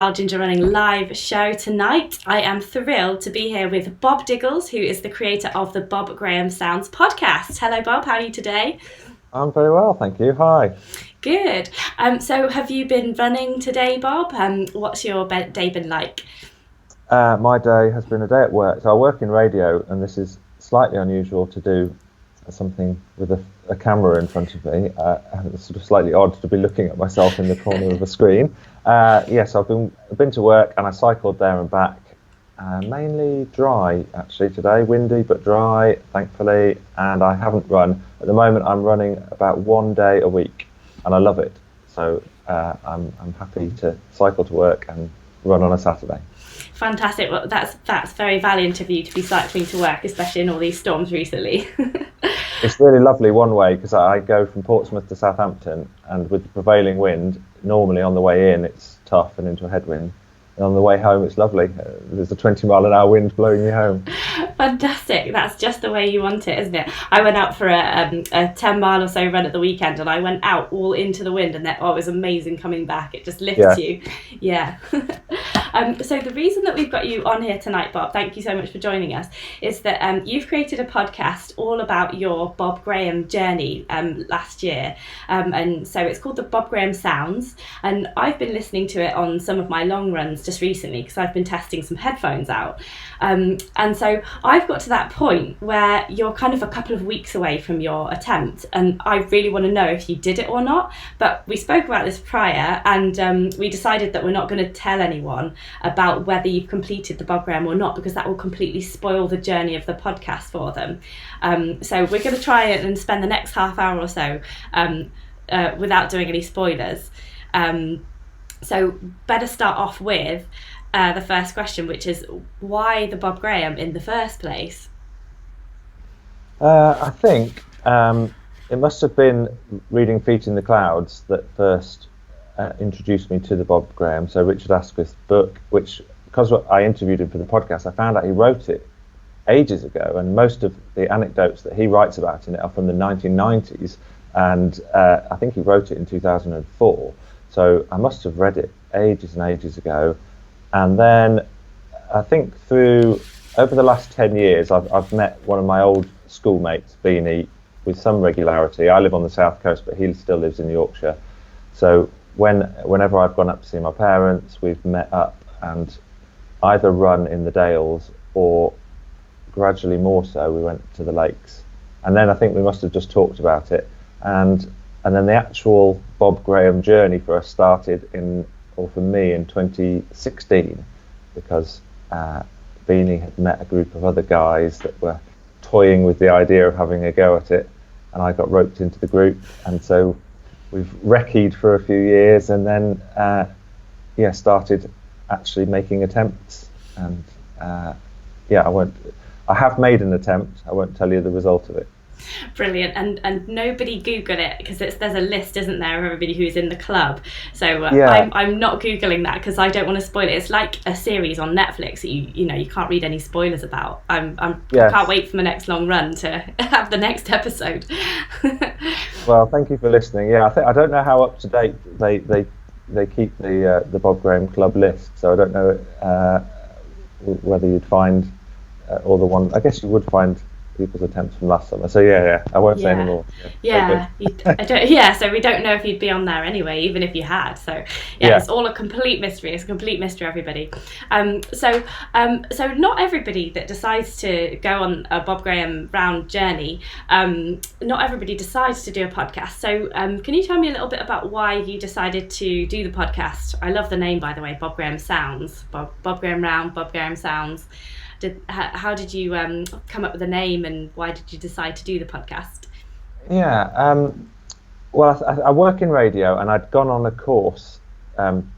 Ginger Running live show tonight. I am thrilled to be here with Bob Diggles, who is the creator of the Bob Graham Sounds podcast. Hello, Bob. How are you today? I'm very well, thank you. Hi. Good. So have you been running today, Bob? What's your day been like? My day has been a day at work. So I work in radio, and this is slightly unusual to do something with a camera in front of me. And it's sort of slightly odd to be looking at myself in the corner of a screen. Yes, I've been to work, and I cycled there and back. Mainly dry, actually, today. Windy, but dry, thankfully. And I haven't run. At the moment, I'm running about one day a week, and I love it. So I'm happy to cycle to work and run on a Saturday. Fantastic. Well, that's very valiant of you to be cycling to work, especially in all these storms recently. It's really lovely one way, because I go from Portsmouth to Southampton, and with the prevailing wind, normally on the way in it's tough and into a headwind. And on the way home, it's lovely. There's a 20-mile-an-hour wind blowing you home. Fantastic. That's just the way you want it, isn't it? I went out for a 10-mile or so run at the weekend, and I went out all into the wind, and it was amazing coming back. It just lifts you. Yeah. So the reason that we've got you on here tonight, Bob, thank you so much for joining us, is that you've created a podcast all about your Bob Graham journey last year. And so it's called the Bob Graham Sounds. And I've been listening to it on some of my long runs just recently, because I've been testing some headphones out. And so I've got to that point where you're kind of a couple of weeks away from your attempt, and I really want to know if you did it or not. But we spoke about this prior, and we decided that we're not going to tell anyone about whether you've completed the Bob Graham or not, because that will completely spoil the journey of the podcast for them. So we're going to try and spend the next half hour or so without doing any spoilers. So better start off with the first question, which is, why the Bob Graham in the first place? I think it must have been reading Feet in the Clouds that first introduced me to the Bob Graham. So Richard Askwith's book, which, because I interviewed him for the podcast, I found out he wrote it ages ago, and most of the anecdotes that he writes about in it are from the 1990s, and I think he wrote it in 2004. So I must have read it ages and ages ago. And then I think over the last 10 years, I've met one of my old schoolmates, Beanie, with some regularity. I live on the south coast, but he still lives in Yorkshire. So whenever I've gone up to see my parents, we've met up and either run in the Dales, or gradually more so, we went to the lakes. And then I think we must have just talked about it. And then the actual Bob Graham journey for us started for me in 2016, because Beanie had met a group of other guys that were toying with the idea of having a go at it, and I got roped into the group, and so we've recce'd for a few years, and then started actually making attempts. And I have made an attempt. I won't tell you the result of it. Brilliant. And nobody Google it, because there's a list, isn't there, of everybody who's in the club. So I'm not Googling that, because I don't want to spoil it. It's like a series on Netflix that you can't read any spoilers about. I can't wait for my next long run to have the next episode. Well, thank you for listening. Yeah, I don't know how up to date they keep the Bob Graham Club list, so I don't know whether you'd find all the ones. I guess you would find people's attempts from last summer. So I won't say anymore. So we don't know if you'd be on there anyway, even if you had. So it's all a complete mystery. It's a complete mystery, everybody. So not everybody that decides to go on a Bob Graham round journey, not everybody decides to do a podcast. So can you tell me a little bit about why you decided to do the podcast? I love the name, by the way, Bob Graham Sounds. Bob Graham Round, Bob Graham Sounds. How did you come up with the name, and why did you decide to do the podcast? Well, I work in radio, and I'd gone on a course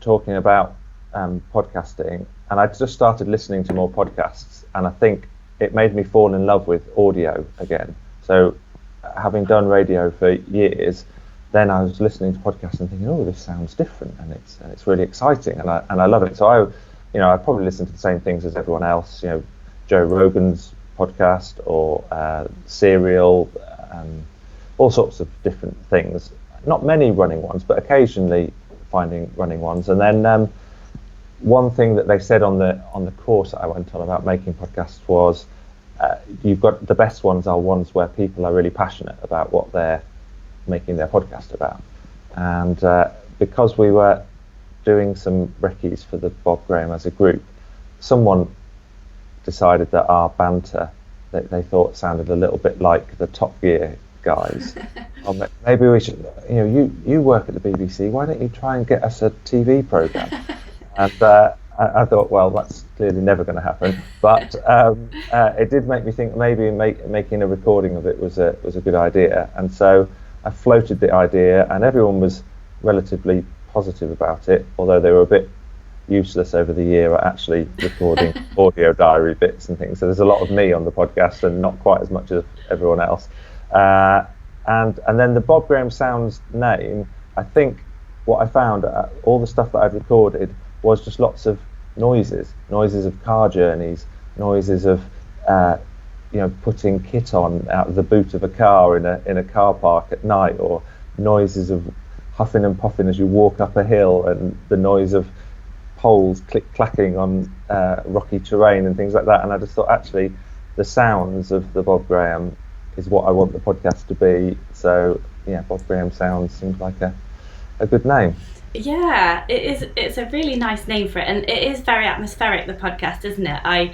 talking about podcasting, and I'd just started listening to more podcasts, and I think it made me fall in love with audio again. So having done radio for years, then I was listening to podcasts and thinking, oh, this sounds different, and it's really exciting, and I love it. So I probably listen to the same things as everyone else, Joe Rogan's podcast, or Serial, all sorts of different things. Not many running ones, but occasionally finding running ones. And then, one thing that they said on the course that I went on about making podcasts was, you've got the best ones are ones where people are really passionate about what they're making their podcast about. And because we were doing some recce's for the Bob Graham as a group, someone decided that our banter that they thought sounded a little bit like the Top Gear guys. Maybe we should, you work at the BBC, why don't you try and get us a TV programme? And I thought, well, that's clearly never going to happen. But it did make me think maybe making a recording of it was a good idea. And so I floated the idea, and everyone was relatively positive about it, although they were a bit useless over the year at actually recording audio diary bits and things. So there's a lot of me on the podcast and not quite as much as everyone else. And then the Bob Graham Sounds name, I think what I found, all the stuff that I've recorded was just lots of noises of car journeys, noises of putting kit on out of the boot of a car in a car park at night, or noises of huffing and puffing as you walk up a hill, and the noise of poles click-clacking on rocky terrain and things like that. And I just thought, actually, the sounds of the Bob Graham is what I want the podcast to be. So, Bob Graham Sounds seems like a good name. Yeah, it is. It's a really nice name for it, and it is very atmospheric, the podcast, isn't it? I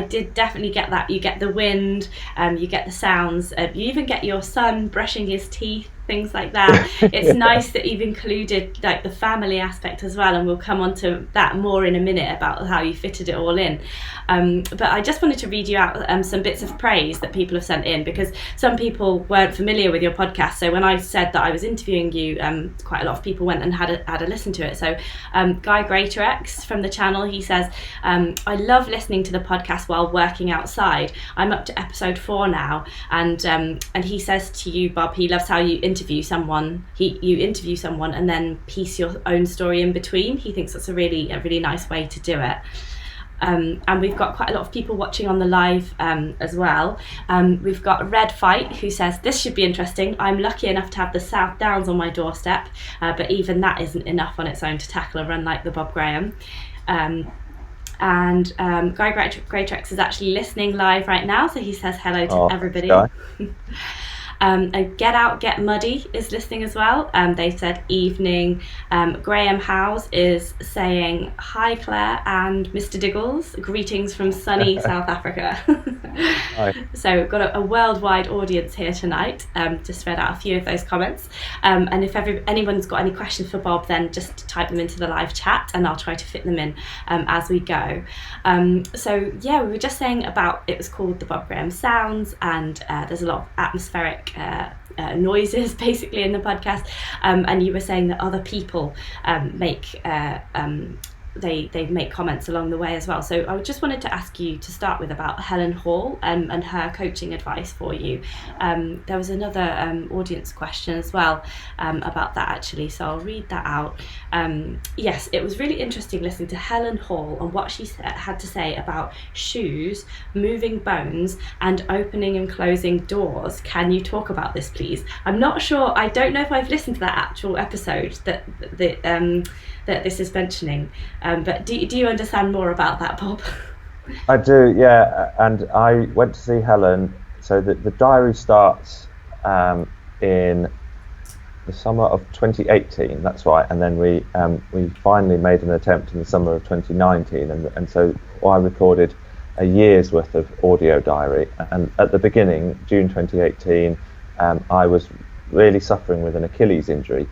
did definitely get that. You get the wind, you get the sounds, you even get your son brushing his teeth, things like that. It's nice that you've included like the family aspect as well, and we'll come on to that more in a minute about how you fitted it all in. But I just wanted to read you out some bits of praise that people have sent in, because some people weren't familiar with your podcast. So when I said that I was interviewing you, quite a lot of people went and had a listen to it. So Guy Greatorex from the channel, he says, I love listening to the podcast while working outside. I'm up to episode 4 now, and he says to you, Bob, he loves how you interview someone. You interview someone and then piece your own story in between. He thinks that's a really nice way to do it. And we've got quite a lot of people watching on the live as well. We've got Red Fight, who says, this should be interesting. I'm lucky enough to have the South Downs on my doorstep, but even that isn't enough on its own to tackle a run like the Bob Graham. And Guy Greatorex is actually listening live right now, so he says hello to everybody. And Get Out, Get Muddy is listening as well. They said evening. Graham Howes is saying, hi Claire and Mr. Diggles, greetings from sunny South Africa. Hi. So we've got a worldwide audience here tonight. Just read out a few of those comments. And if anyone's got any questions for Bob, then just type them into the live chat and I'll try to fit them in as we go. So yeah, we were just saying about, it was called the Bob Graham Sounds, and there's a lot of atmospheric noises basically in the podcast, and you were saying that other people make they make comments along the way as well. So I just wanted to ask you to start with about Helen Hall and her coaching advice for you. There was another audience question as well about that actually, so I'll read that out. Yes, it was really interesting listening to Helen Hall and what she had to say about shoes, moving bones, and opening and closing doors. Can you talk about this, please? I'm not sure, I don't know if I've listened to that actual episode that this is mentioning, but do you understand more about that, Bob? I do, yeah, and I went to see Helen. So the diary starts in the summer of 2018, that's right, and then we finally made an attempt in the summer of 2019, and so I recorded a year's worth of audio diary. And at the beginning, June 2018, I was really suffering with an Achilles injury,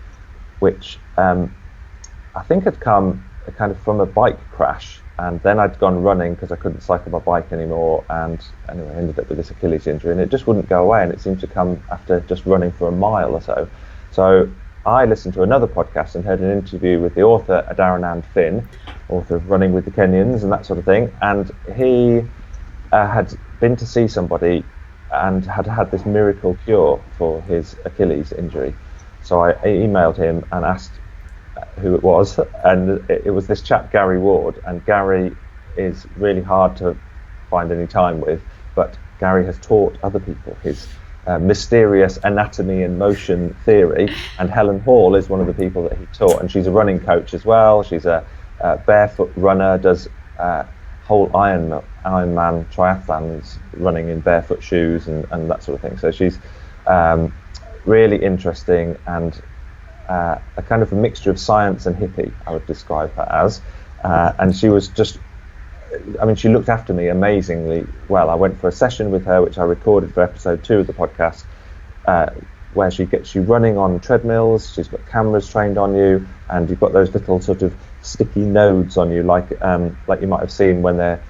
which I think had come kind of from a bike crash, and then I'd gone running because I couldn't cycle my bike anymore, and anyway I ended up with this Achilles injury, and it just wouldn't go away, and it seemed to come after just running for a mile or so. So I listened to another podcast and heard an interview with the author Adaranand Finn, author of Running with the Kenyans and that sort of thing, and he had been to see somebody and had this miracle cure for his Achilles injury. So I emailed him and asked who it was, and it was this chap Gary Ward, and Gary is really hard to find any time with, but Gary has taught other people his mysterious anatomy and motion theory, and Helen Hall is one of the people that he taught, and she's a running coach as well. She's a barefoot runner, does whole Ironman triathlons running in barefoot shoes and that sort of thing. So she's really interesting and a kind of a mixture of science and hippie, I would describe her as. And she was just, I mean, she looked after me amazingly well. I went for a session with her, which I recorded for episode 2 of the podcast, where she gets you running on treadmills. She's got cameras trained on you, and you've got those little sort of sticky nodes on you, like you might have seen when they're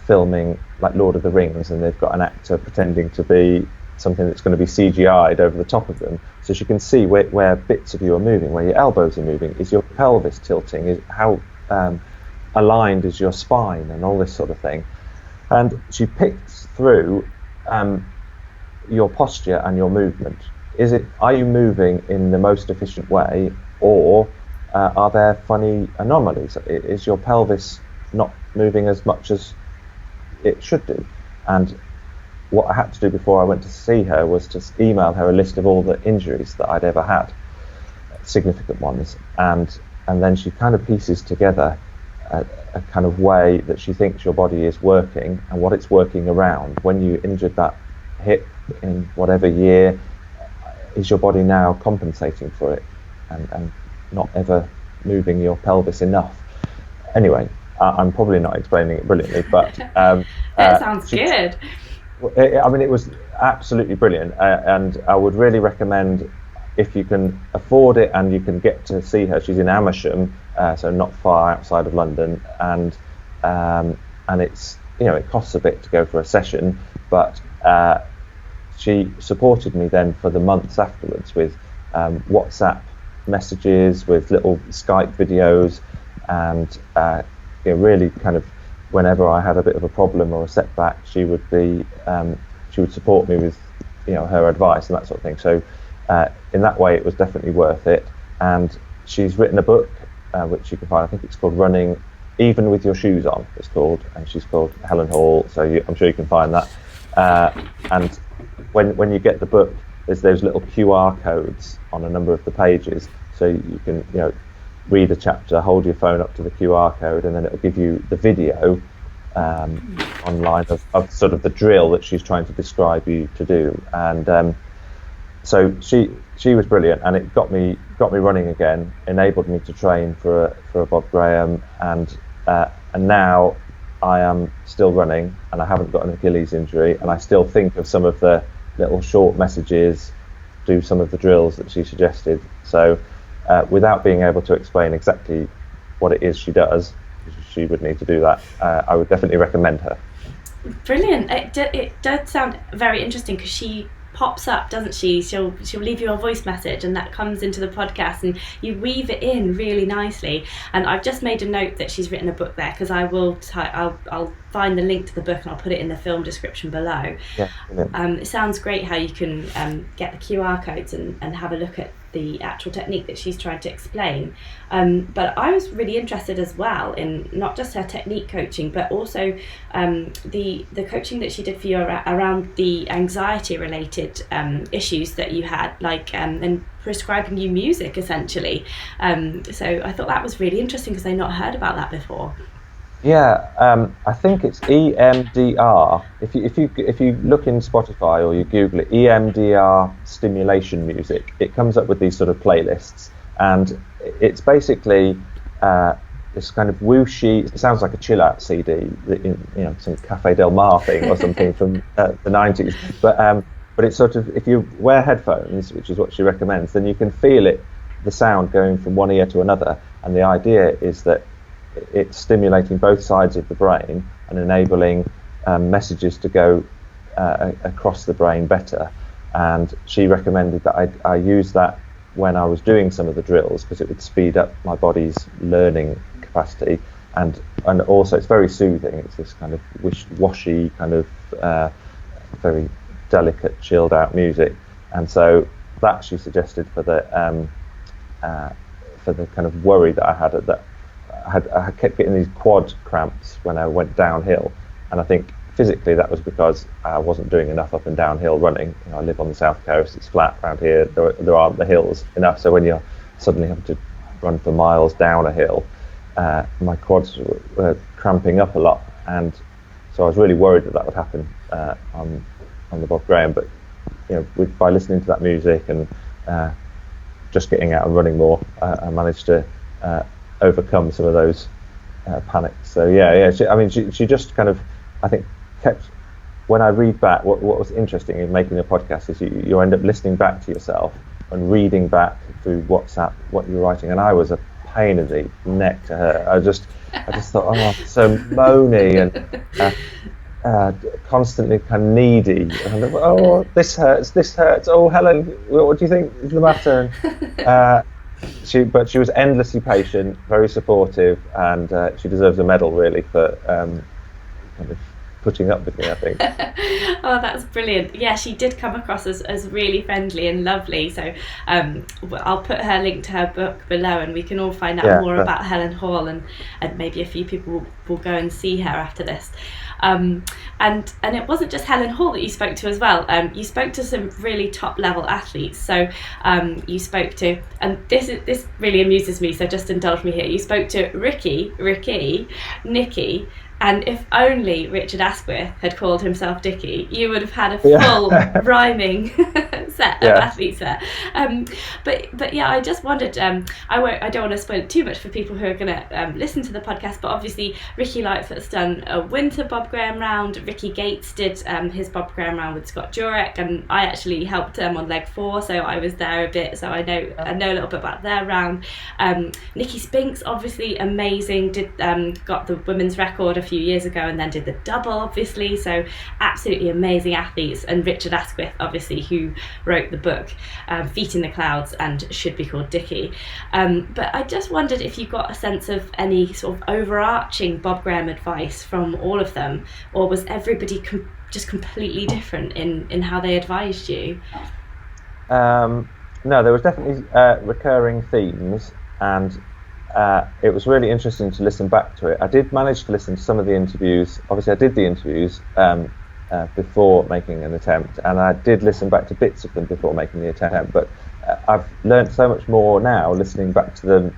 filming like Lord of the Rings, and they've got an actor pretending to be something that's going to be CGI'd over the top of them, so she can see where bits of you are moving, where your elbows are moving, is your pelvis tilting, is how aligned is your spine, and all this sort of thing. And she picks through your posture and your movement. Are you moving in the most efficient way, or are there funny anomalies? Is your pelvis not moving as much as it should do? And what I had to do before I went to see her was to email her a list of all the injuries that I'd ever had, significant ones, and then she kind of pieces together a kind of way that she thinks your body is working and what it's working around. When you injured that hip in whatever year, is your body now compensating for it and not ever moving your pelvis enough? Anyway, I'm probably not explaining it brilliantly, but that sounds good. I mean, it was absolutely brilliant, and I would really recommend, if you can afford it and you can get to see her. She's in Amersham, so not far outside of London, and it's, you know, it costs a bit to go for a session, but she supported me then for the months afterwards with WhatsApp messages, with little Skype videos, and really kind of whenever I had a bit of a problem or a setback, she would support me with, you know, her advice and that sort of thing. So in that way, it was definitely worth it. And she's written a book which you can find. I think it's called Running Even With Your Shoes On. It's called, and she's called Helen Hall. So I'm sure you can find that. And when you get the book, there's those little QR codes on a number of the pages, so you can, you know, read a chapter, hold your phone up to the QR code, and then it'll give you the video online of sort of the drill that she's trying to describe you to do. And so she was brilliant, and it got me running again, enabled me to train for a Bob Graham, and now I am still running, and I haven't got an Achilles injury, and I still think of some of the little short messages, do some of the drills that she suggested. So without being able to explain exactly what it is she does, she would need to do that, I would definitely recommend her. Brilliant. It does sound very interesting, because she pops up, doesn't she? She'll leave you a voice message, and that comes into the podcast, and you weave it in really nicely. And I've just made a note that she's written a book there, because I'll find the link to the book and I'll put it in the film description below. Yeah, it sounds great how you can get the QR codes and have a look at the actual technique that she's trying to explain. But I was really interested as well in not just her technique coaching, but also the coaching that she did for you around the anxiety related issues that you had, like and prescribing you music essentially. So I thought that was really interesting, because I'd not heard about that before. Yeah, I think it's EMDR. If you look in Spotify or you Google it, EMDR stimulation music, it comes up with these sort of playlists, and it's basically this kind of whooshy. It sounds like a chill out CD, you know, some Cafe Del Mar thing or something from the 90s. But it's sort of, if you wear headphones, which is what she recommends, then you can feel it, the sound going from one ear to another, and the idea is that it's stimulating both sides of the brain and enabling messages to go across the brain better. And she recommended that I use that when I was doing some of the drills, because it would speed up my body's learning capacity, and also it's very soothing. It's this kind of washy kind of very delicate, chilled out music. And so that she suggested for the kind of worry that I had I kept getting these quad cramps when I went downhill, and I think physically that was because I wasn't doing enough up and downhill running. You know, I live on the south coast, it's flat around here, there aren't the hills enough, so when you're suddenly having to run for miles down a hill, my quads were cramping up a lot, and so I was really worried that would happen on the Bob Graham. But by listening to that music and just getting out and running more, I managed to overcome some of those panics. So she just kind of, I think, kept. When I read back, what was interesting in making a podcast is you end up listening back to yourself and reading back through WhatsApp what you're writing, and I was a pain in the neck to her. I just thought, oh, so moany and constantly kind of needy. And oh, this hurts. Oh, Helen, what do you think is the matter? But she was endlessly patient, very supportive, and she deserves a medal really for kind of putting up with me, I think. Oh, that's brilliant. Yeah, she did come across as really friendly and lovely. So I'll put her link to her book below, and we can all find out more about Helen Hall, and maybe a few people will go and see her after this. And it wasn't just Helen Hall that you spoke to as well. You spoke to some really top level athletes. So you spoke to, and this really amuses me, so just indulge me here. You spoke to Ricky, Nicky, and if only Richard Askwith had called himself Dicky, you would have had a full rhyming set of athletes there. But yeah, I just wondered. I don't want to spoil it too much for people who are going to listen to the podcast. But obviously, Ricky Lightfoot's done a winter Bob Graham round. Ricky Gates did his Bob Graham round with Greatorex, and I actually helped on leg 4, so I was there a bit. So I know a little bit about their round. Nicky Spinks, obviously amazing. Did got the women's record a few years ago, and then did the double, obviously. So absolutely amazing athletes. And Richard Askwith, obviously, who wrote the book Feet in the Clouds and should be called Dicky. But I just wondered if you got a sense of any sort of overarching Bob Graham advice from all of them, or was everybody just completely different in how they advised you? No, there was definitely recurring themes, and it was really interesting to listen back to it. I did manage to listen to some of the interviews. Obviously, I did the interviews before making an attempt, and I did listen back to bits of them before making the attempt. But I've learned so much more now listening back to them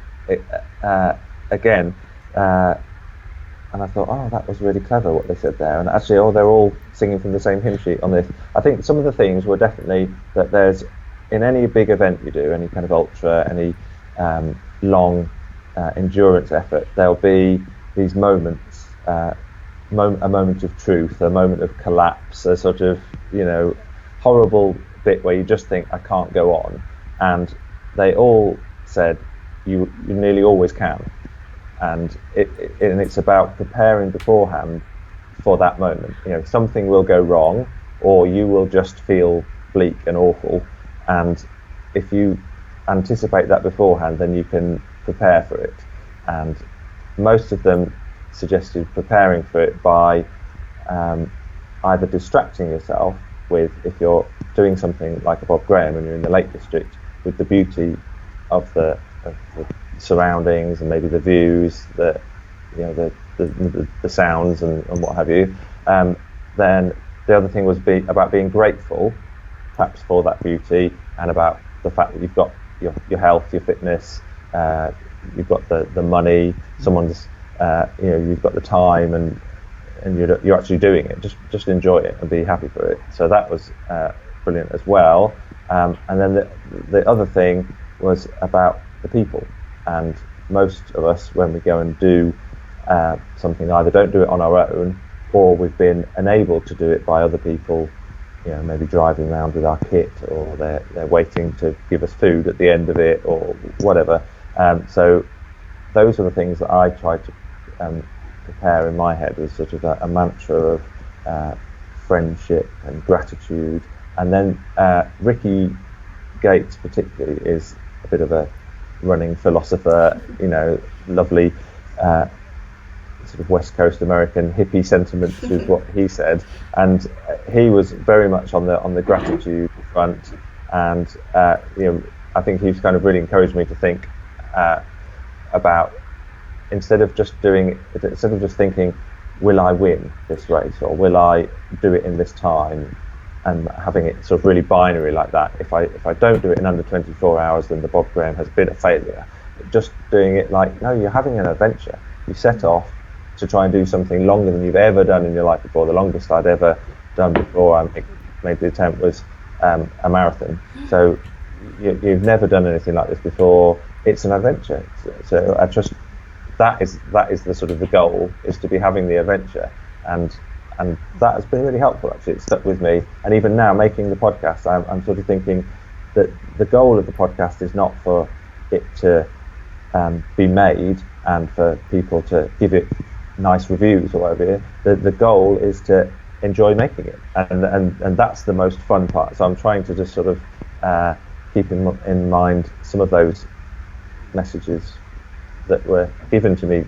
again, and I thought, oh, that was really clever what they said there. And actually, they're all singing from the same hymn sheet on this. I think some of the themes were definitely that there's, in any big event you do, any kind of ultra, any long endurance effort, there'll be these moments, a moment of truth, a moment of collapse, a sort of horrible bit where you just think, I can't go on. And they all said you nearly always can, and it's about preparing beforehand for that moment. Something will go wrong, or you will just feel bleak and awful, and if you anticipate that beforehand, then you can prepare for it. And most of them suggested preparing for it by either distracting yourself with, if you're doing something like a Bob Graham and you're in the Lake District, with the beauty of the surroundings and maybe the views, the sounds and what have you. Then the other thing was about being grateful, perhaps for that beauty, and about the fact that you've got your health, your fitness, you've got the money, someone's you've got the time, and you're actually doing it. Just enjoy it and be happy for it. So that was brilliant as well. And then the other thing was about the people. And most of us, when we go and do something, either don't do it on our own, or we've been enabled to do it by other people. Maybe driving around with our kit, or they're waiting to give us food at the end of it, or whatever. So those are the things that I tried to prepare in my head as sort of a mantra of friendship and gratitude. And then Ricky Gates particularly is a bit of a running philosopher, lovely sort of West Coast American hippie sentiments with what he said, and he was very much on the gratitude front, and I think he's kind of really encouraged me to think about, instead of just thinking, will I win this race, or will I do it in this time, and having it sort of really binary like that. If I don't do it in under 24 hours, then the Bob Graham has been a failure. just doing it like, no, you're having an adventure. You set off to try and do something longer than you've ever done in your life before. The longest I'd ever done before I made the attempt was a marathon. So you've never done anything like this before. It's an adventure. So I trust that is the sort of the goal, is to be having the adventure, and that has been really helpful. Actually, it's stuck with me. And even now, making the podcast, I'm sort of thinking that the goal of the podcast is not for it to be made and for people to give it nice reviews or whatever. The goal is to enjoy making it, and that's the most fun part. So I'm trying to just sort of keep in mind some of those messages that were given to me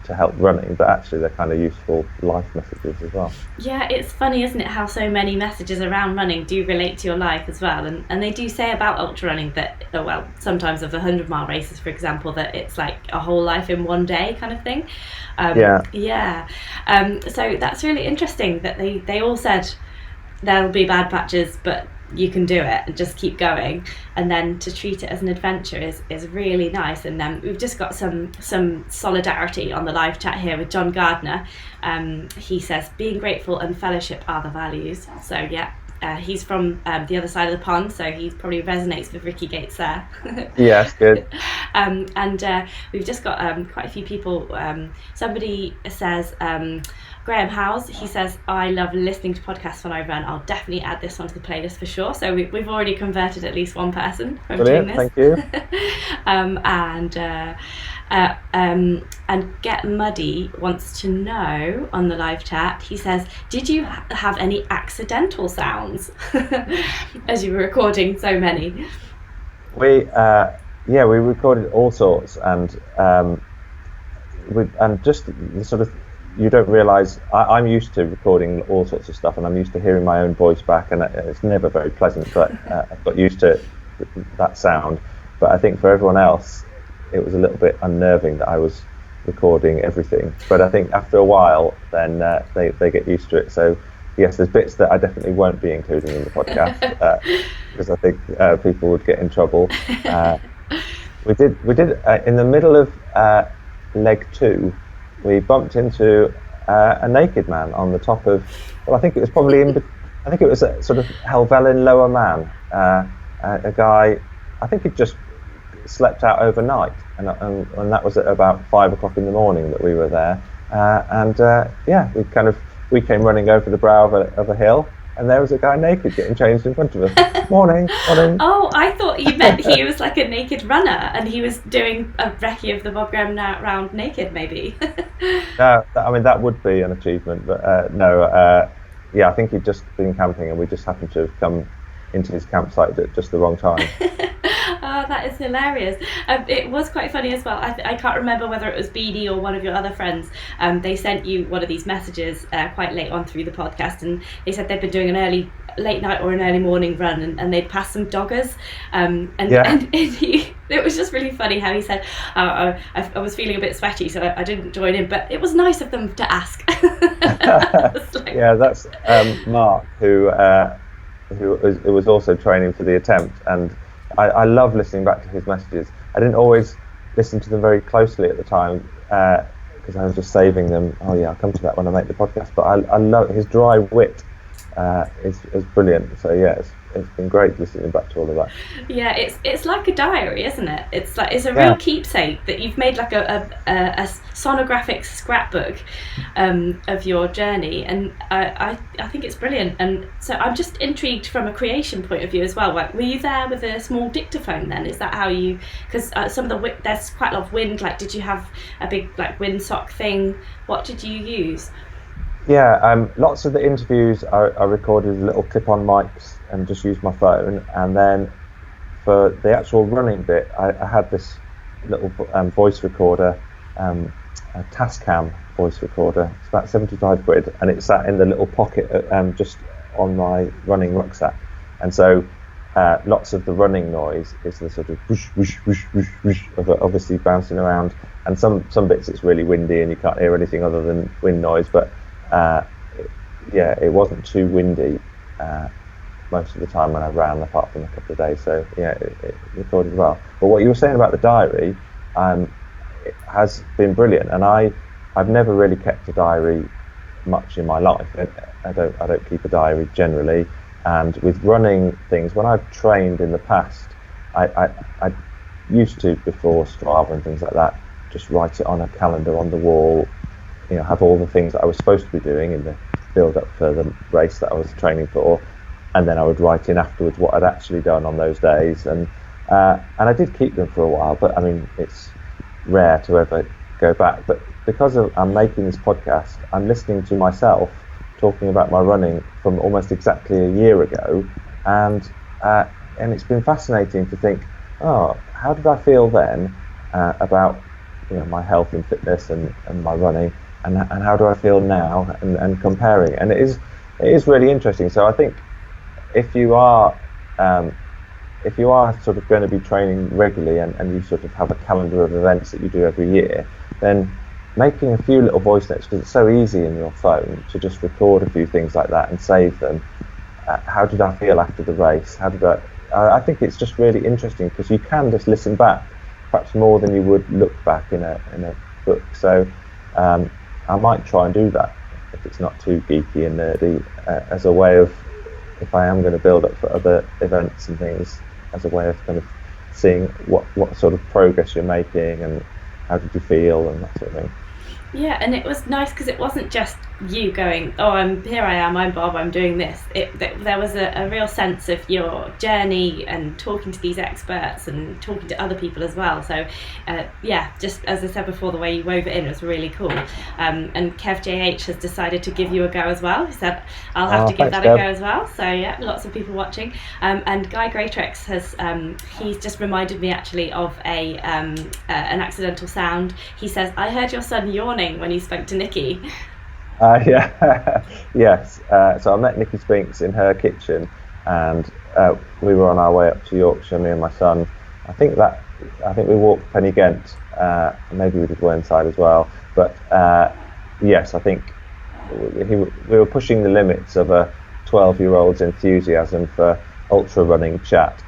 to help running, but actually they're kind of useful life messages as well. Yeah, it's funny, isn't it, how so many messages around running do relate to your life as well, and they do say about ultra running that, well, sometimes of the 100-mile races, for example, that it's like a whole life in one day kind of thing. So that's really interesting that they all said there'll be bad patches, but you can do it and just keep going, and then to treat it as an adventure is really nice. And we've just got some solidarity on the live chat here with John Gardner. He says being grateful and fellowship are the values. So yeah, he's from the other side of the pond, so he probably resonates with Ricky Gates there. Yes, good. And we've just got quite a few people. Somebody says, Graham Howes, he says, I love listening to podcasts when I run. I'll definitely add this onto the playlist for sure. So we've already converted at least one person from Brilliant, doing this. thank you. And Get Muddy wants to know on the live chat, he says, did you have any accidental sounds as you were recording so many? We recorded all sorts, and just the sort of, you don't realise, I'm used to recording all sorts of stuff, and I'm used to hearing my own voice back, and it's never very pleasant, but I've got used to that sound. But I think for everyone else, it was a little bit unnerving that I was recording everything. But I think after a while, then they get used to it. So yes, there's bits that I definitely won't be including in the podcast, because I think people would get in trouble. We did in the middle of leg 2, we bumped into a naked man on the top of, well, I think it was probably I think it was a sort of Helvellyn Lower Man, a guy, I think he'd just slept out overnight, and that was at about 5 o'clock in the morning that we were there, we came running over the brow of a hill, and there was a guy naked getting changed in front of us. Morning. Oh, I thought you meant he was like a naked runner and he was doing a recce of the Bob Graham round naked, maybe. No, that would be an achievement, but I think he'd just been camping, and we just happened to have come into his campsite at just the wrong time. Oh, that is hilarious. It was quite funny as well. I can't remember whether it was Beanie or one of your other friends. They sent you one of these messages quite late on through the podcast, and they said they'd been doing an late night or an early morning run, and they'd passed some doggers. And it was just really funny how he said, I was feeling a bit sweaty, so I didn't join in, but it was nice of them to ask. Yeah, that's Mark, who was also training for the attempt, and I love listening back to his messages. I didn't always listen to them very closely at the time, because I was just saving them. Oh yeah, I'll come to that when I make the podcast. But I love his dry wit. Is brilliant. So yeah, it's been great listening back to all of that. Yeah, it's like a diary, isn't it? It's a real keepsake that you've made, like a sonographic scrapbook of your journey, and I think it's brilliant. And so I'm just intrigued from a creation point of view as well. Like, were you there with a small dictaphone then? Is that how you? Because some of there's quite a lot of wind. Like, did you have a big like windsock thing? What did you use? Yeah, lots of the interviews I recorded with little clip-on mics and just used my phone, and then for the actual running bit, I had this little voice recorder, a Tascam voice recorder. It's about 75 quid, and it sat in the little pocket just on my running rucksack, and so lots of the running noise is the sort of whoosh, whoosh, whoosh, whoosh, whoosh, of it obviously bouncing around, and some bits it's really windy and you can't hear anything other than wind noise, but it wasn't too windy most of the time when I ran, apart from a couple of days. So yeah, it recorded well. But what you were saying about the diary, it has been brilliant. And I've never really kept a diary much in my life. I don't keep a diary generally. And with running things, when I've trained in the past, I used to, before Strava and things like that, just write it on a calendar on the wall, have all the things that I was supposed to be doing in the build up for the race that I was training for, and then I would write in afterwards what I'd actually done on those days, and I did keep them for a while, but I mean, it's rare to ever go back. But because I'm making this podcast, I'm listening to myself talking about my running from almost exactly a year ago, and it's been fascinating to think, oh, how did I feel then about my health and fitness and my running, and how do I feel now, and comparing, and it is really interesting. So I think if you are sort of going to be training regularly and you sort of have a calendar of events that you do every year, then making a few little voice notes, because it's so easy in your phone to just record a few things like that and save them. How did I feel after the race? I think it's just really interesting, because you can just listen back, perhaps more than you would look back in a book. So I might try and do that, if it's not too geeky and nerdy, as a way of, if I am going to build up for other events and things, as a way of kind of seeing what sort of progress you're making and how did you feel and that sort of thing. Yeah, and it was nice because it wasn't just you going, oh, I'm Bob, I'm doing this. There was a real sense of your journey and talking to these experts and talking to other people as well. So just as I said before, the way you wove it in was really cool. And Kev JH has decided to give you a go as well. He said, I'll have to give that a go as well. So yeah, lots of people watching. And Guy Greatorex has, he's just reminded me actually of an accidental sound. He says, I heard your son yawning when he spoke to Nicky. Yes. So I met Nicky Spinks in her kitchen, and we were on our way up to Yorkshire, me and my son. I think we walked Penny Ghent. Maybe we did Whernside as well. But yes, I think we were pushing the limits of a 12-year-old's enthusiasm for ultra running chat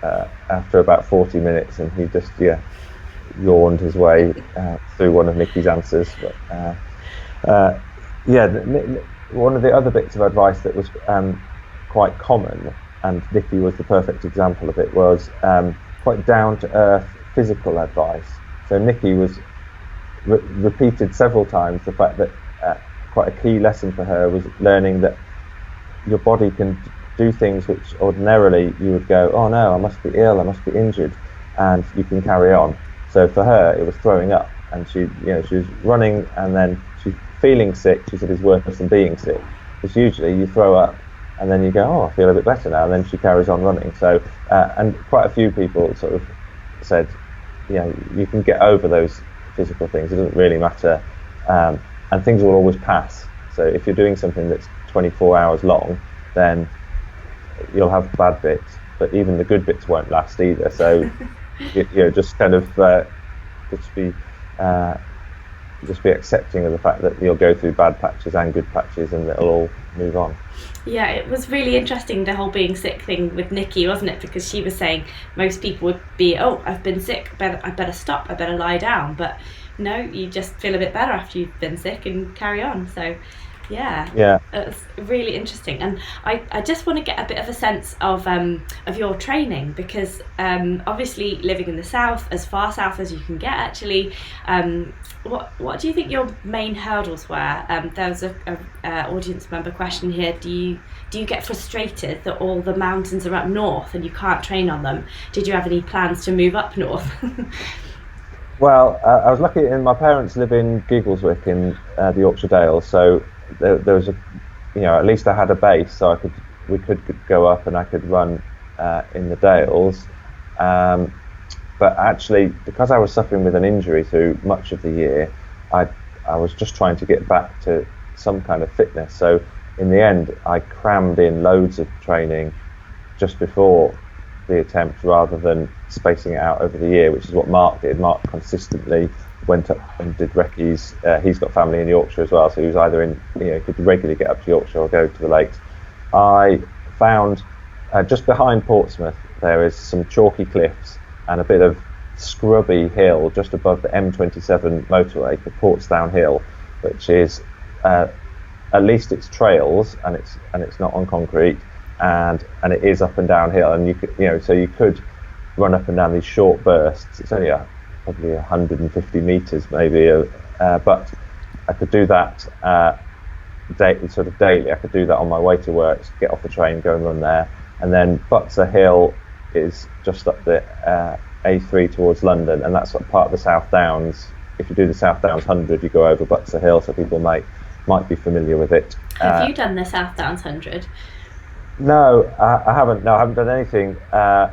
after about 40 minutes, and he just yawned his way through one of Nicky's answers. But one of the other bits of advice that was quite common, and Nicky was the perfect example of it, was quite down-to-earth physical advice. So Nicky was repeated several times the fact that quite a key lesson for her was learning that your body can do things which ordinarily you would go, oh no, I must be ill, I must be injured, and you can carry on. So for her, it was throwing up, and she was running, and then she's feeling sick. She said it's worse than being sick, because usually you throw up, and then you go, oh, I feel a bit better now, and then she carries on running. So, and quite a few people sort of said, you can get over those physical things. It doesn't really matter, and things will always pass. So if you're doing something that's 24 hours long, then you'll have bad bits, but even the good bits won't last either. So. Just kind of just be accepting of the fact that you'll go through bad patches and good patches, and it'll all move on. Yeah, it was really interesting, the whole being sick thing with Nicky, wasn't it? Because she was saying most people would be, oh, I've been sick, I better stop, I better lie down. But no, you just feel a bit better after you've been sick and carry on. So yeah, it's really interesting, and I just want to get a bit of a sense of your training, because obviously living in the south, as far south as you can get actually, what do you think your main hurdles were? There was a audience member question here, do you get frustrated that all the mountains are up north and you can't train on them? Did you have any plans to move up north? Well, I was lucky, and my parents live in Giggleswick in the Yorkshire Dales, so there was at least I had a base, so we could go up and I could run in the Dales. But actually, because I was suffering with an injury through much of the year, I was just trying to get back to some kind of fitness. So in the end, I crammed in loads of training just before the attempt, rather than spacing it out over the year, which is what Mark did. Mark consistently went up and did recce's. He's got family in Yorkshire as well, so he was either could regularly get up to Yorkshire or go to the lakes. I found just behind Portsmouth there is some chalky cliffs and a bit of scrubby hill just above the M27 motorway, the Portsdown Hill, which is at least it's trails and it's not on concrete, and it is up and down hill, and you could run up and down these short bursts. It's only probably 150 meters maybe, but I could do that sort of daily. I could do that on my way to work, get off the train, go and run there. And then Butser Hill is just up the A3 towards London, and that's part of the South Downs. If you do the South Downs 100, you go over Butser Hill, so people might be familiar with it. Have you done the South Downs 100? No, I haven't. No, I haven't done anything I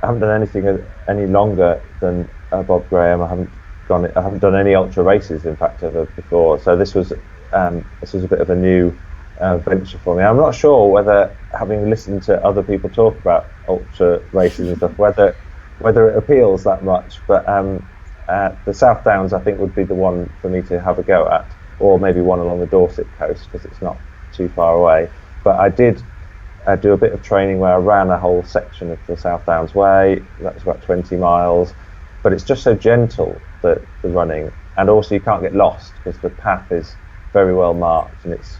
haven't done anything any longer than Bob Graham. I haven't done any ultra races, in fact, ever before. So this was a bit of a new venture for me. I'm not sure whether, having listened to other people talk about ultra races and stuff, whether it appeals that much. But the South Downs, I think, would be the one for me to have a go at, or maybe one along the Dorset coast because it's not too far away. But I did do a bit of training where I ran a whole section of the South Downs Way. That was about 20 miles. But it's just so gentle, the running, and also you can't get lost because the path is very well marked, and it's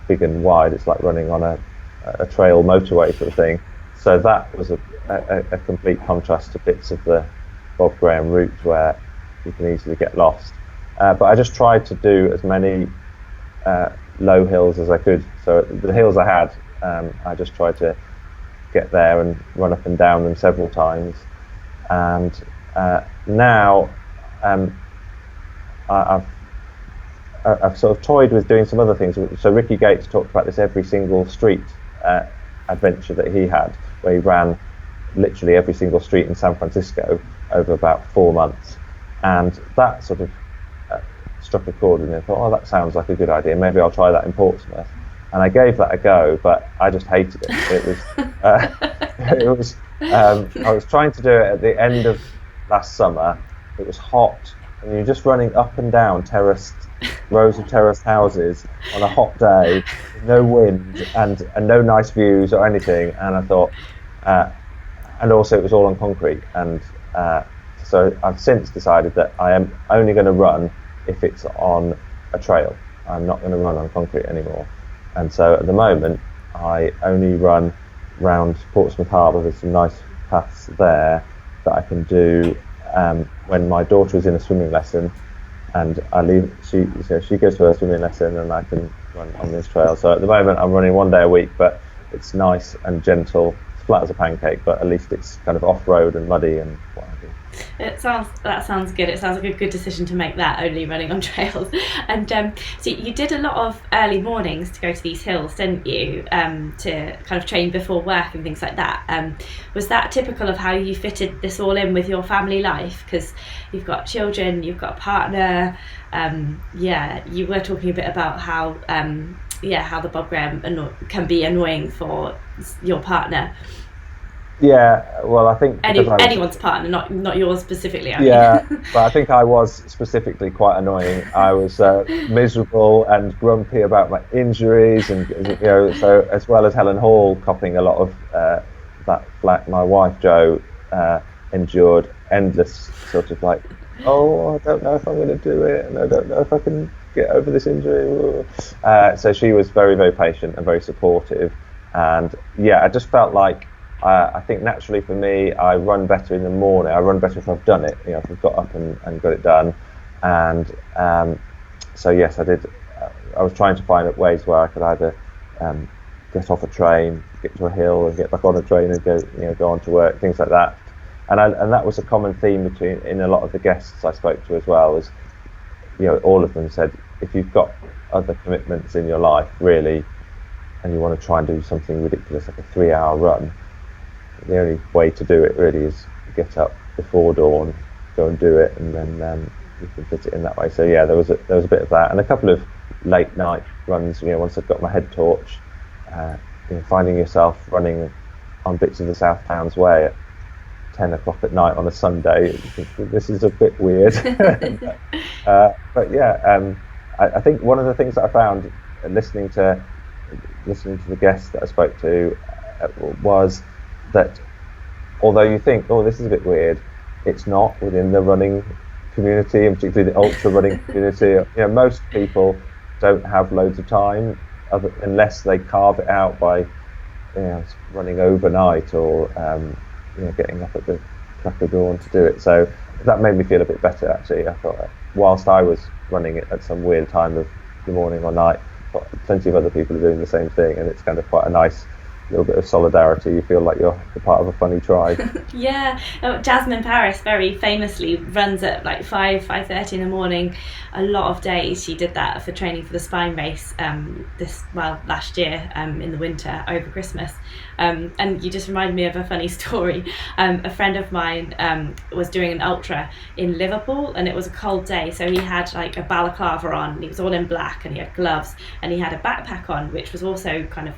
big and wide. It's like running on a trail motorway sort of thing. So that was a complete contrast to bits of the Bob Graham route where you can easily get lost. But I just tried to do as many low hills as I could. So the hills I had, I just tried to get there and run up and down them several times. And now I've sort of toyed with doing some other things. So Ricky Gates talked about this every single street adventure that he had, where he ran literally every single street in San Francisco over about 4 months, and that sort of struck a chord with me. I thought, oh, that sounds like a good idea. Maybe I'll try that in Portsmouth. And I gave that a go, but I just hated it. I was trying to do it at the end of last summer. It was hot, and you're just running up and down rows of terraced houses on a hot day, no wind and no nice views or anything. And I thought, and also it was all on concrete. And so I've since decided that I am only going to run if it's on a trail. I'm not going to run on concrete anymore. And so at the moment, I only run round Portsmouth Harbour. There's some nice paths there that I can do when my daughter is in a swimming lesson, and I leave. She goes to her swimming lesson, and I can run on this trail. So at the moment, I'm running 1 day a week, but it's nice and gentle. It's flat as a pancake, but at least it's kind of off-road and muddy and what have you. That sounds good. It sounds like a good decision to make that, only running on trails. And so you did a lot of early mornings to go to these hills, didn't you? To kind of train before work and things like that. Was that typical of how you fitted this all in with your family life? Because you've got children, you've got a partner. You were talking a bit about how the Bob Graham can be annoying for your partner. Yeah, well, I think anyone's partner, not yours specifically. But I think I was specifically quite annoying. I was miserable and grumpy about my injuries, and so as well as Helen Hall copping a lot of that flack. My wife Jo endured endless sort of like, oh, I don't know if I'm going to do it, and I don't know if I can get over this injury. So she was very, very patient and very supportive, and I just felt like. I think naturally for me, I run better in the morning. I run better if I've done it, if I've got up and got it done. And so yes, I did. I was trying to find ways where I could either get off a train, get to a hill, and get back on a train and go on to work, things like that. And that was a common theme in a lot of the guests I spoke to as well. Was all of them said, if you've got other commitments in your life really, and you want to try and do something ridiculous like a 3-hour run. The only way to do it really is get up before dawn, go and do it, and then you can fit it in that way. So there was a bit of that, and a couple of late night runs. Once I've got my head torch, finding yourself running on bits of the South Downs Way at 10 o'clock at night on a Sunday. This is a bit weird, I think one of the things that I found listening to the guests that I spoke to was that although you think, oh, this is a bit weird, it's not within the running community, and particularly the ultra running community. Most people don't have loads of time unless they carve it out by running overnight or getting up at the crack of dawn to do it. So that made me feel a bit better, actually. I thought, whilst I was running it at some weird time of the morning or night, plenty of other people are doing the same thing, and it's kind of quite a nice little bit of solidarity. You feel like you're part of a funny tribe. Yeah. Jasmine Paris very famously runs at like 5:30 in the morning. A lot of days she did that for training for the spine race last year in the winter over Christmas. And you just reminded me of a funny story. A friend of mine was doing an ultra in Liverpool, and it was a cold day, so he had like a balaclava on, and he was all in black, and he had gloves, and he had a backpack on which was also kind of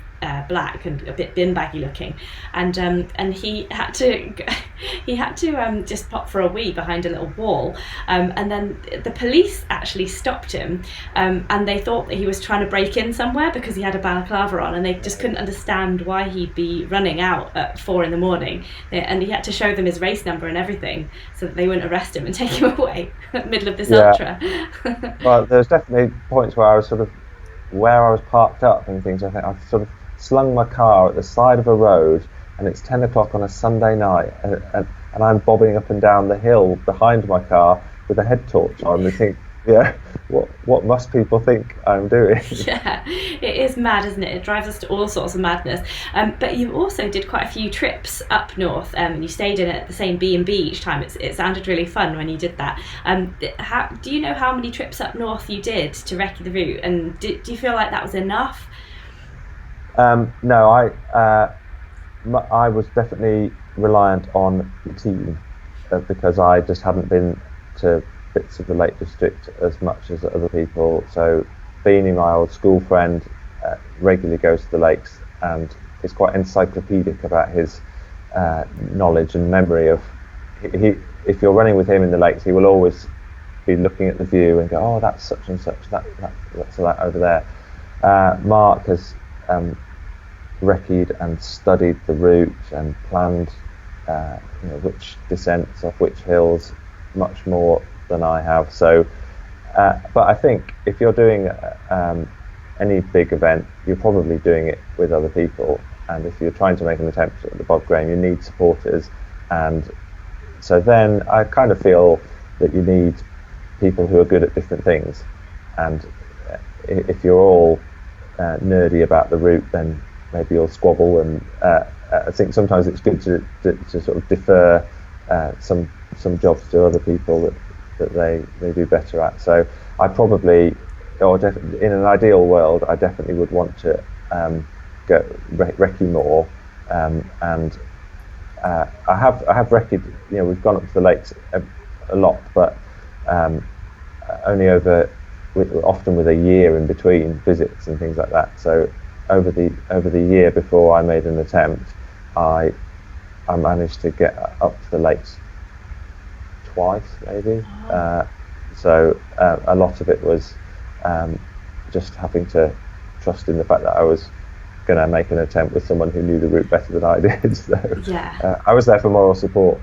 black and a bit bin baggy looking, and he had to just pop for a wee behind a little wall, and then the police actually stopped him, and they thought that he was trying to break in somewhere because he had a balaclava on, and they just couldn't understand why he'd be running out at 4 a.m, and he had to show them his race number and everything so that they wouldn't arrest him and take him away in the middle of this ultra. Well, there's definitely points where I was where I was parked up and things. I think I've sort of slung my car at the side of a road, and it's 10 o'clock on a Sunday night, and I'm bobbing up and down the hill behind my car with a head torch on. And think, what must people think I'm doing? Yeah, it is mad, isn't it? It drives us to all sorts of madness. But you also did quite a few trips up north, and you stayed in at the same B&B each time. It sounded really fun when you did that. Do you know how many trips up north you did to recce the route, and do you feel like that was enough? No, I was definitely reliant on the team because I just hadn't been to bits of the Lake District as much as other people. So Beanie, my old school friend, regularly goes to the lakes and is quite encyclopedic about his knowledge and memory of. If you're running with him in the lakes, he will always be looking at the view and go, "Oh, that's such and such. That's that over there." Mark has recce'd and studied the route and planned which descents off which hills much more than I have. So but I think if you're doing any big event, you're probably doing it with other people, and if you're trying to make an attempt at the Bob Graham, you need supporters. And so then I kind of feel that you need people who are good at different things, and if you're all nerdy about the route, then maybe you'll squabble, and I think sometimes it's good to sort of defer some jobs to other people that they do better at. So I probably, in an ideal world, I definitely would want to go recce more, and I have recce'd. We've gone up to the lakes a lot, but only often with a year in between visits and things like that. So over the year before I made an attempt, I managed to get up to the lakes twice, maybe. So a lot of it was just having to trust in the fact that I was going to make an attempt with someone who knew the route better than I did. So I was there for moral support.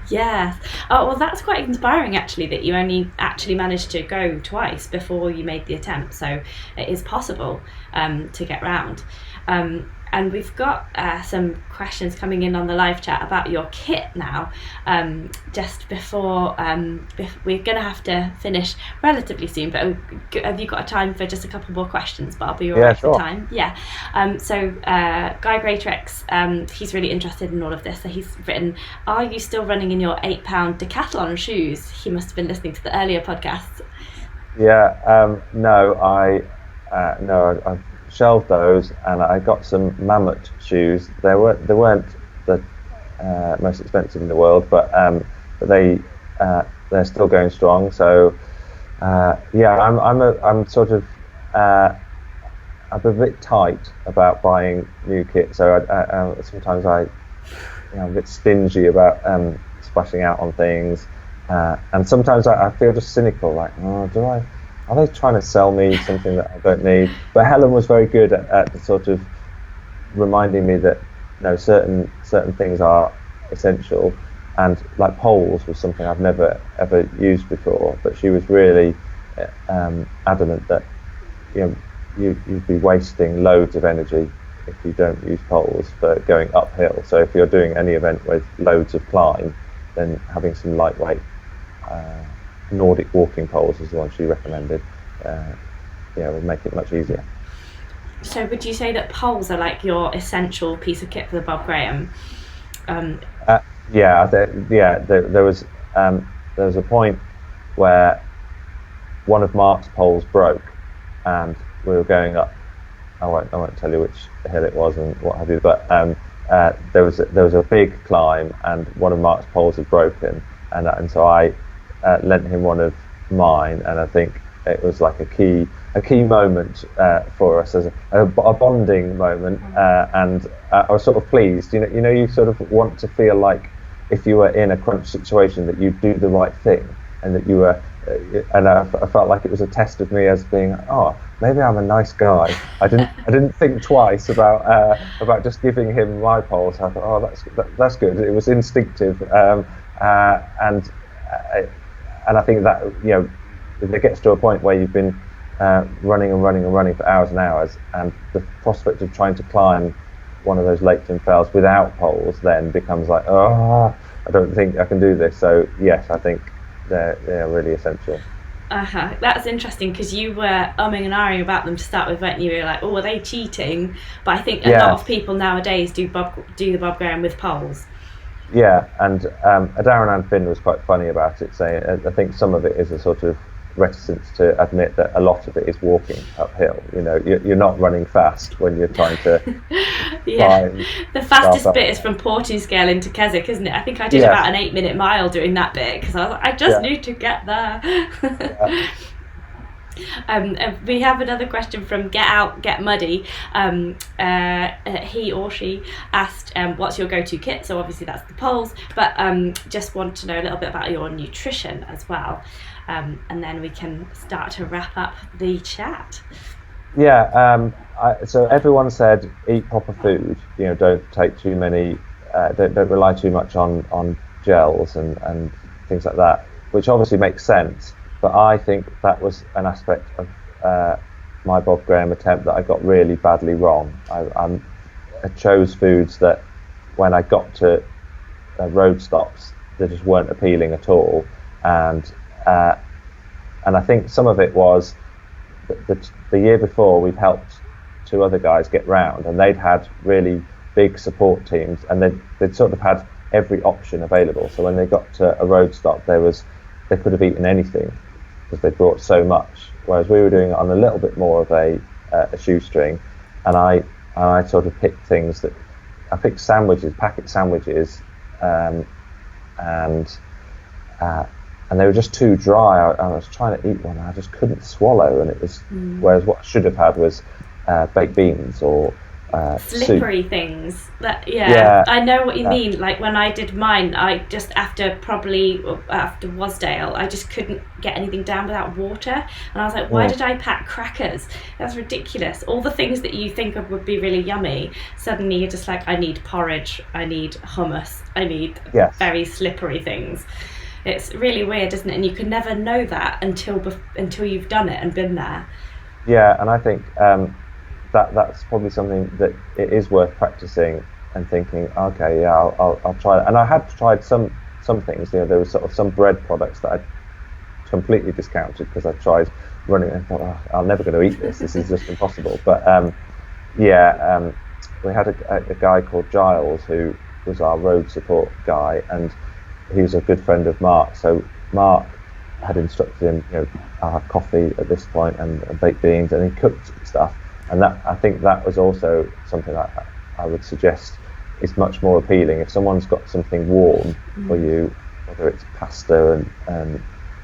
Yes. Oh, well, that's quite inspiring, actually, that you only actually managed to go twice before you made the attempt. So it is possible to get round. And we've got some questions coming in on the live chat about your kit now. Just before we're going to have to finish relatively soon, but have you got a time for just a couple more questions? But I'll be all right for time. Yeah. So Guy Greatorex, he's really interested in all of this. So he's written, "Are you still running in your 8-pound Decathlon shoes?" He must have been listening to the earlier podcasts. Yeah. No, I've shelved those, and I got some Mammoth shoes. They weren't the most expensive in the world, but they're still going strong. So I'm sort of I'm a bit tight about buying new kit. So sometimes I'm a bit stingy about splashing out on things, and sometimes I feel just cynical, like, oh, are they trying to sell me something that I don't need? But Helen was very good at sort of reminding me that certain things are essential, and like poles was something I've never ever used before, but she was really adamant that you'd be wasting loads of energy if you don't use poles for going uphill. So if you're doing any event with loads of climb, then having some lightweight Nordic walking poles is the one she recommended. Would make it much easier. So would you say that poles are like your essential piece of kit for the Bob Graham? There was a point where one of Mark's poles broke, and we were going up. I won't tell you which hill it was and what have you, but there was a big climb, and one of Mark's poles had broken, and so I lent him one of mine, and I think it was like a key moment for us as a bonding moment, and I was sort of pleased. You sort of want to feel like if you were in a crunch situation that you'd do the right thing, and that you were. And I felt like it was a test of me as being, maybe I'm a nice guy. I didn't think twice about just giving him my poles. I thought, that's good. It was instinctive, and I think that if it gets to a point where you've been running for hours and hours, and the prospect of trying to climb one of those Leighton fells without poles then becomes like, I don't think I can do this. So yes, I think they're really essential. That's interesting, because you were umming and ahhing about them to start with, weren't you? You were like, are they cheating? But I think a lot of people nowadays do the Bob Graham with poles. Yeah, and Darren and Finn was quite funny about it, saying I think some of it is a sort of reticence to admit that a lot of it is walking uphill. You're not running fast when you're trying to climb. The fastest bit is from Portinscale into Keswick, isn't it? I think I did about an 8-minute mile doing that bit, because I was like, I just need to get there. We have another question from Get Out, Get Muddy. He or she asked, what's your go-to kit? So obviously that's the poles, but just want to know a little bit about your nutrition as well. And then we can start to wrap up the chat. So everyone said eat proper food. Don't take too many. Don't rely too much on gels and things like that, which obviously makes sense. But I think that was an aspect of my Bob Graham attempt that I got really badly wrong. I chose foods that, when I got to road stops, they just weren't appealing at all, and I think some of it was the year before we'd helped 2 other guys get round, and they'd had really big support teams, and they'd sort of had every option available. So when they got to a road stop, they could have eaten anything because they brought so much. Whereas we were doing it on a little bit more of a shoestring, and I sort of picked things that I picked packet sandwiches, and they were just too dry. I was trying to eat one, and I just couldn't swallow, and it was. Whereas what I should have had was baked beans or slippery soup. Things. I know what you mean. Like when I did mine, I just after Wasdale, I just couldn't get anything down without water, and I was like, why did I pack crackers? That's ridiculous. All the things that you think of would be really yummy, suddenly you're just like, I need porridge, I need hummus, I need very slippery things. It's really weird, isn't it? And you can never know that until you've done it and been there. Yeah, and I think that's probably something that it is worth practicing and thinking, okay, I'll try it. And I had tried some things. There was sort of some bread products that I completely discounted because I tried running and thought, I'm never going to eat this. This is just impossible. But we had a guy called Giles who was our road support guy, and he was a good friend of Mark. So Mark had instructed him, I'll have coffee at this point and baked beans, and he cooked stuff. And that, I think that was also something that I would suggest is much more appealing. If someone's got something warm for you, whether it's pasta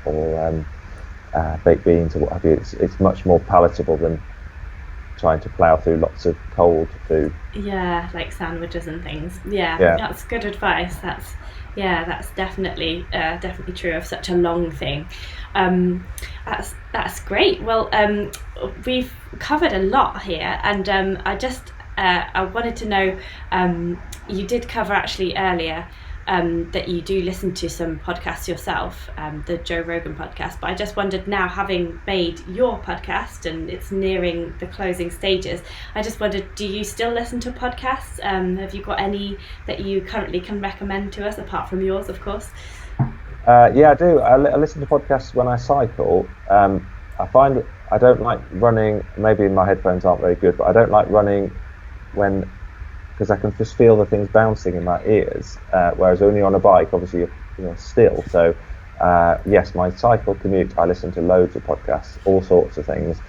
or baked beans or what have you, it's much more palatable than trying to plough through lots of cold food. Yeah, like sandwiches and things. Yeah. That's good advice. That's definitely true of such a long thing. That's great. Well, we've covered a lot here, and I just I wanted to know, you did cover actually earlier that you do listen to some podcasts yourself, the Joe Rogan podcast, but I just wondered now, having made your podcast and it's nearing the closing stages, I just wondered, do you still listen to podcasts? Have you got any that you currently can recommend to us, apart from yours, of course? Yeah, I do. I listen to podcasts when I cycle. I find that I don't like running, maybe my headphones aren't very good, but I don't like running because I can just feel the things bouncing in my ears, whereas when you're on a bike, obviously you're still. So yes, my cycle commute, I listen to loads of podcasts, all sorts of things,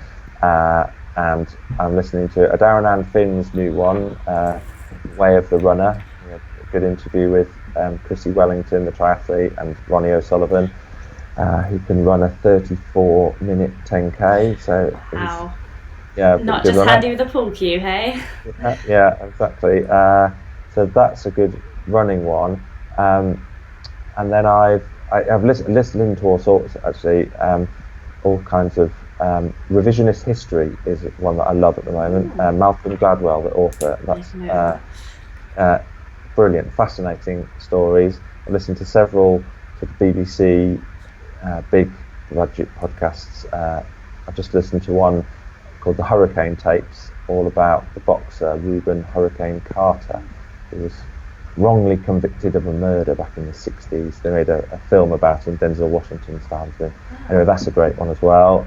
and I'm listening to Darren Ann Finn's new one, Way of the Runner, a good interview with Chrissy Wellington, the triathlete, and Ronnie O'Sullivan, who can run a 34-minute 10k. So wow. Yeah, not just handy with a pool cue, hey? Yeah, exactly. So that's a good running one. And then I've listened to all sorts, actually. All kinds of revisionist history is one that I love at the moment. Malcolm Gladwell, the author. That's brilliant, fascinating stories. I listened to several sort of BBC big budget podcasts. I've just listened to one called the Hurricane Tapes, all about the boxer Reuben Hurricane Carter, who was wrongly convicted of a murder back in the 60s. They made a film about him, Denzel Washington stars him. Anyway, that's a great one as well.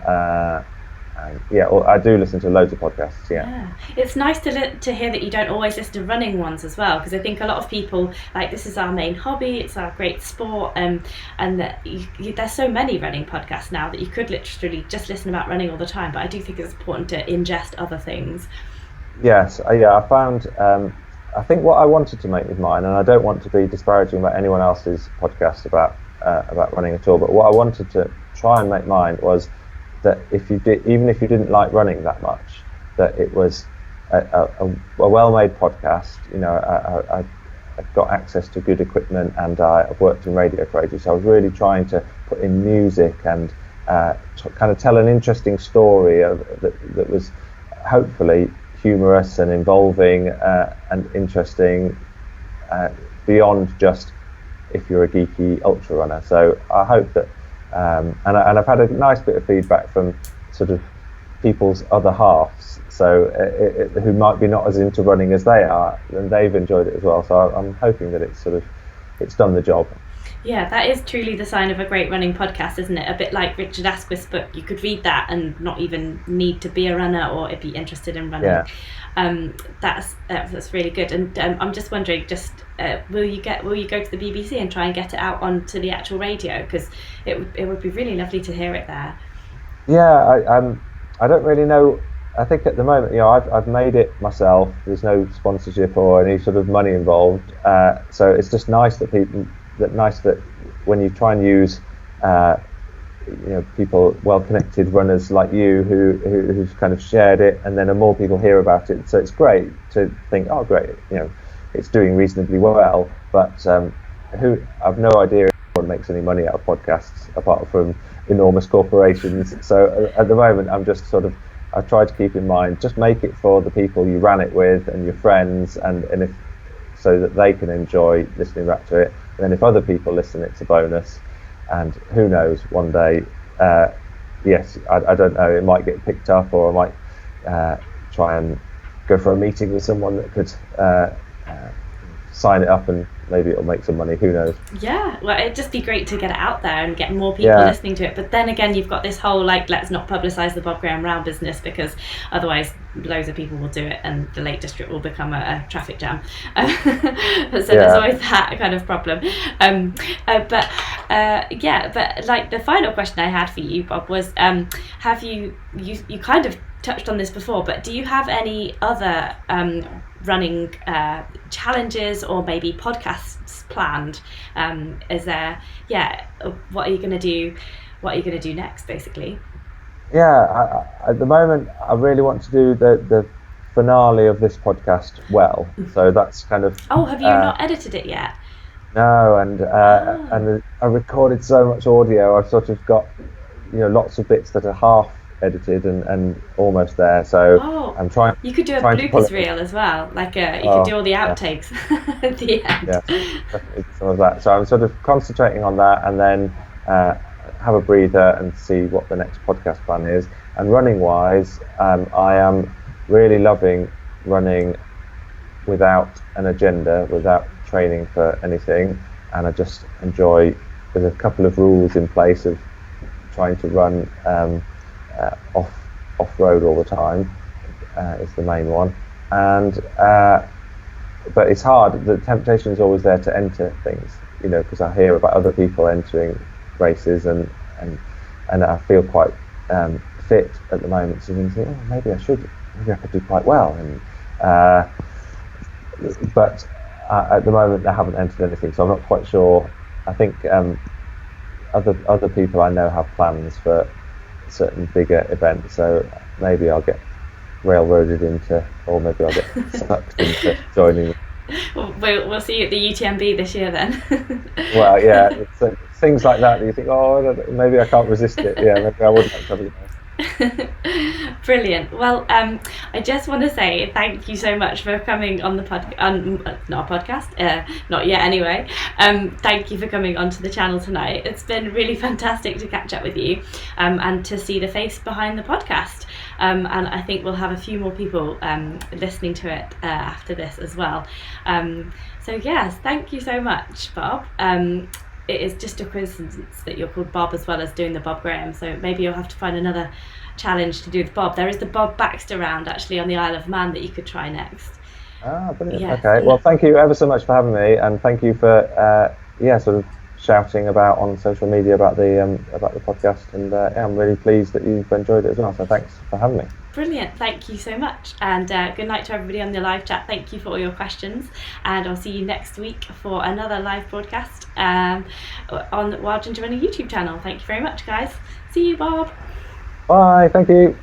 And yeah, I do listen to loads of podcasts. Yeah. It's nice to hear that you don't always listen to running ones as well, because I think a lot of people, like, this is our main hobby, it's our great sport, and that there's so many running podcasts now that you could literally just listen about running all the time. But I do think it's important to ingest other things. Yes, I found. I think what I wanted to make with mine, and I don't want to be disparaging about anyone else's podcast about running at all, but what I wanted to try and make mine was that even if you didn't like running that much, that it was a well-made podcast. I got access to good equipment, and I've worked in radio for ages, so I was really trying to put in music and kind of tell an interesting story that was hopefully humorous and involving and interesting beyond just if you're a geeky ultra runner. So I hope that and I've had a nice bit of feedback from sort of people's other halves, so who might be not as into running as they are, and they've enjoyed it as well. So I'm hoping that it's done the job. Yeah, that is truly the sign of a great running podcast, isn't it? A bit like Richard Askwith's book. You could read that and not even need to be a runner or be interested in running. Yeah. That's really good. And I'm just wondering, will you go to the BBC and try and get it out onto the actual radio? Because it would be really lovely to hear it there. Yeah, I don't really know. I think at the moment, I've made it myself. There's no sponsorship or any sort of money involved. So it's just nice that when you try and use people, well-connected runners like you who've kind of shared it, and then more people hear about it. So it's great to think, oh great, it's doing reasonably well. But I've no idea if anyone makes any money out of podcasts apart from enormous corporations. So at the moment, I'm just I try to keep in mind, just make it for the people you ran it with and your friends, and if so that they can enjoy listening back to it. And then if other people listen, it's a bonus. And who knows, one day, yes, I don't know, it might get picked up, or I might try and go for a meeting with someone that could sign it up, and maybe it'll make some money, who knows. Yeah, well, it'd just be great to get it out there and get more people listening to it. But then again, you've got this whole, let's not publicise the Bob Graham Round business, because otherwise loads of people will do it and the Lake District will become a traffic jam. There's always that kind of problem. But the final question I had for you, Bob, was have you kind of touched on this before, but do you have any other running challenges or maybe podcasts planned? Is there what are you going to do next, basically? At the moment I really want to do the finale of this podcast well, so that's kind of have you not edited it yet? No, and I recorded so much audio, I've sort of got lots of bits that are half edited and almost there. So I'm trying. You could do a bloopers reel as well, like you could do all the outtakes at the end. Yeah, definitely some of that. So I'm sort of concentrating on that, and then have a breather and see what the next podcast plan is. And running wise, I am really loving running without an agenda, without training for anything, and I just enjoy. There's a couple of rules in place of trying to run off road all the time is the main one, and but it's hard. The temptation is always there to enter things, because I hear about other people entering races, and I feel quite fit at the moment. So you think, maybe I could do quite well, but at the moment I haven't entered anything, so I'm not quite sure. I think other people I know have plans for certain bigger events, so maybe I'll get railroaded into, or maybe I'll get sucked into joining. We'll see you at the UTMB this year then. Well, yeah, it's things like that you think, maybe I can't resist it. Yeah, maybe I wouldn't have to. Brilliant. Well, I just want to say thank you so much for coming on the not a podcast, not yet anyway. Thank you for coming onto the channel tonight. It's been really fantastic to catch up with you, and to see the face behind the podcast. And I think we'll have a few more people listening to it after this as well. So yes, thank you so much, Bob. It is just a coincidence that you're called Bob as well as doing the Bob Graham, so maybe you'll have to find another challenge to do with Bob. There is the Bob Baxter round actually on the Isle of Man that you could try next. Brilliant. Yes. Okay, well, thank you ever so much for having me, and thank you for sort of shouting about on social media about the podcast, and I'm really pleased that you've enjoyed it as well, so thanks for having me. Brilliant, thank you so much, and good night to everybody on the live chat. Thank you for all your questions, and I'll see you next week for another live broadcast on Wild Ginger Running YouTube channel. Thank you very much, guys. See you, Bob. Bye, thank you.